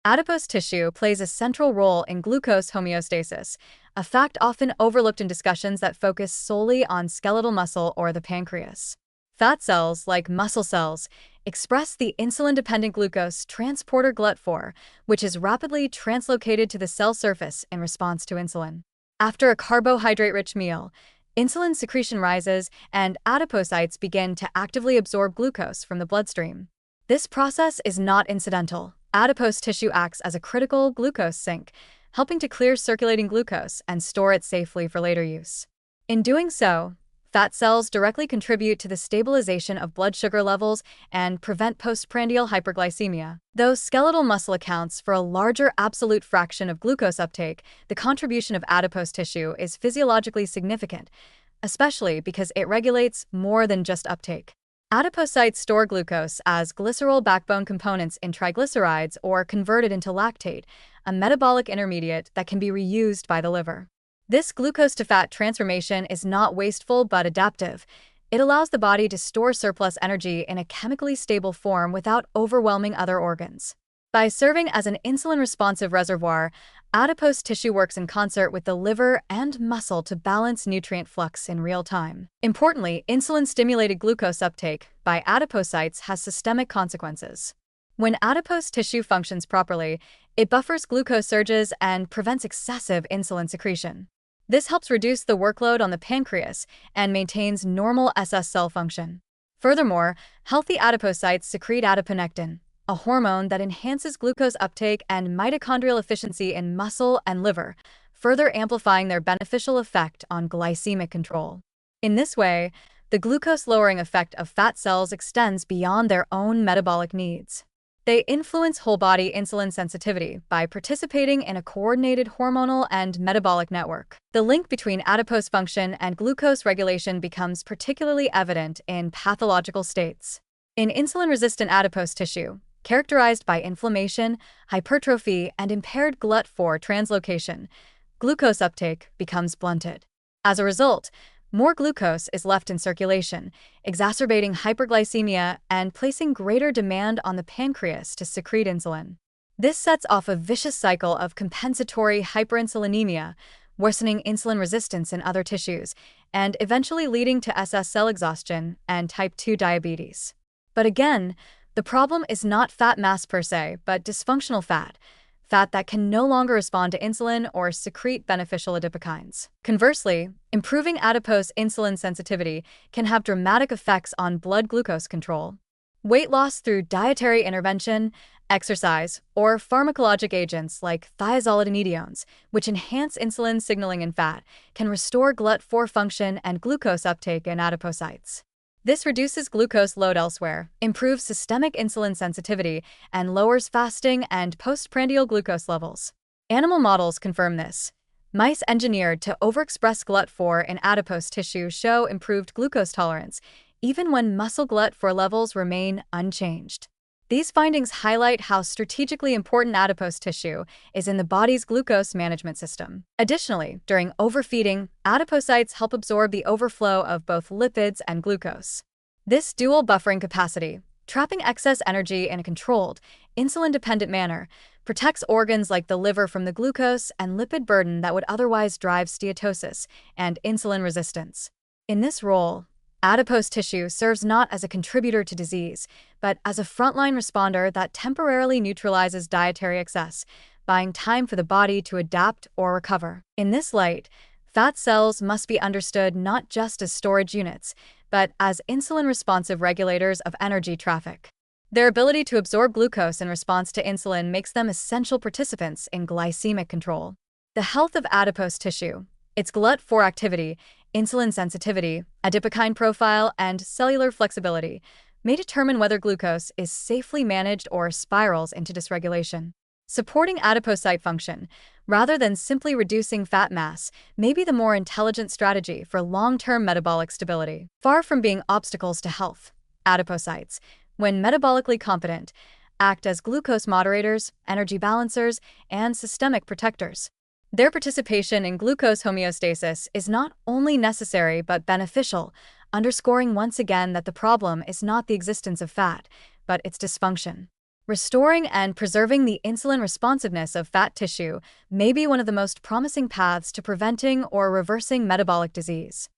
Adipose tissue plays a central role in glucose homeostasis, a fact often overlooked in discussions that focus solely on skeletal muscle or the pancreas. Fat cells, like muscle cells, express the insulin-dependent glucose transporter GLUT4, which is rapidly translocated to the cell surface in response to insulin. After a carbohydrate-rich meal, insulin secretion rises and adipocytes begin to actively absorb glucose from the bloodstream. This process is not incidental. Adipose tissue acts as a critical glucose sink, helping to clear circulating glucose and store it safely for later use. In doing so, fat cells directly contribute to the stabilization of blood sugar levels and prevent postprandial hyperglycemia. Though skeletal muscle accounts for a larger absolute fraction of glucose uptake, the contribution of adipose tissue is physiologically significant, especially because it regulates more than just uptake. Adipocytes store glucose as glycerol backbone components in triglycerides or convert it into lactate, a metabolic intermediate that can be reused by the liver. This glucose-to-fat transformation is not wasteful but adaptive. It allows the body to store surplus energy in a chemically stable form without overwhelming other organs. By serving as an insulin-responsive reservoir, adipose tissue works in concert with the liver and muscle to balance nutrient flux in real time. Importantly, insulin-stimulated glucose uptake by adipocytes has systemic consequences. When adipose tissue functions properly, it buffers glucose surges and prevents excessive insulin secretion. This helps reduce the workload on the pancreas and maintains normal SS cell function. Furthermore, healthy adipocytes secrete adiponectin, a hormone that enhances glucose uptake and mitochondrial efficiency in muscle and liver, further amplifying their beneficial effect on glycemic control. In this way, the glucose-lowering effect of fat cells extends beyond their own metabolic needs. They influence whole-body insulin sensitivity by participating in a coordinated hormonal and metabolic network. The link between adipose function and glucose regulation becomes particularly evident in pathological states. In insulin-resistant adipose tissue, characterized by inflammation, hypertrophy, and impaired GLUT4 translocation, glucose uptake becomes blunted. As a result, more glucose is left in circulation, exacerbating hyperglycemia and placing greater demand on the pancreas to secrete insulin. This sets off a vicious cycle of compensatory hyperinsulinemia, worsening insulin resistance in other tissues, and eventually leading to SS cell exhaustion and type 2 diabetes. But again, the problem is not fat mass per se, but dysfunctional fat that can no longer respond to insulin or secrete beneficial adipokines. Conversely, improving adipose insulin sensitivity can have dramatic effects on blood glucose control. Weight loss through dietary intervention, exercise, or pharmacologic agents like thiazolidinediones, which enhance insulin signaling in fat, can restore GLUT4 function and glucose uptake in adipocytes. This reduces glucose load elsewhere, improves systemic insulin sensitivity, and lowers fasting and postprandial glucose levels. Animal models confirm this. Mice engineered to overexpress GLUT4 in adipose tissue show improved glucose tolerance, even when muscle GLUT4 levels remain unchanged. These findings highlight how strategically important adipose tissue is in the body's glucose management system. Additionally, during overfeeding, adipocytes help absorb the overflow of both lipids and glucose. This dual buffering capacity, trapping excess energy in a controlled, insulin-dependent manner, protects organs like the liver from the glucose and lipid burden that would otherwise drive steatosis and insulin resistance. In this role, adipose tissue serves not as a contributor to disease, but as a frontline responder that temporarily neutralizes dietary excess, buying time for the body to adapt or recover. In this light, fat cells must be understood not just as storage units, but as insulin-responsive regulators of energy traffic. Their ability to absorb glucose in response to insulin makes them essential participants in glycemic control. The health of adipose tissue, its GLUT4 activity, insulin sensitivity, adipokine profile, and cellular flexibility may determine whether glucose is safely managed or spirals into dysregulation. Supporting adipocyte function, rather than simply reducing fat mass, may be the more intelligent strategy for long-term metabolic stability. Far from being obstacles to health, adipocytes, when metabolically competent, act as glucose moderators, energy balancers, and systemic protectors. Their participation in glucose homeostasis is not only necessary but beneficial, underscoring once again that the problem is not the existence of fat, but its dysfunction. Restoring and preserving the insulin responsiveness of fat tissue may be one of the most promising paths to preventing or reversing metabolic disease.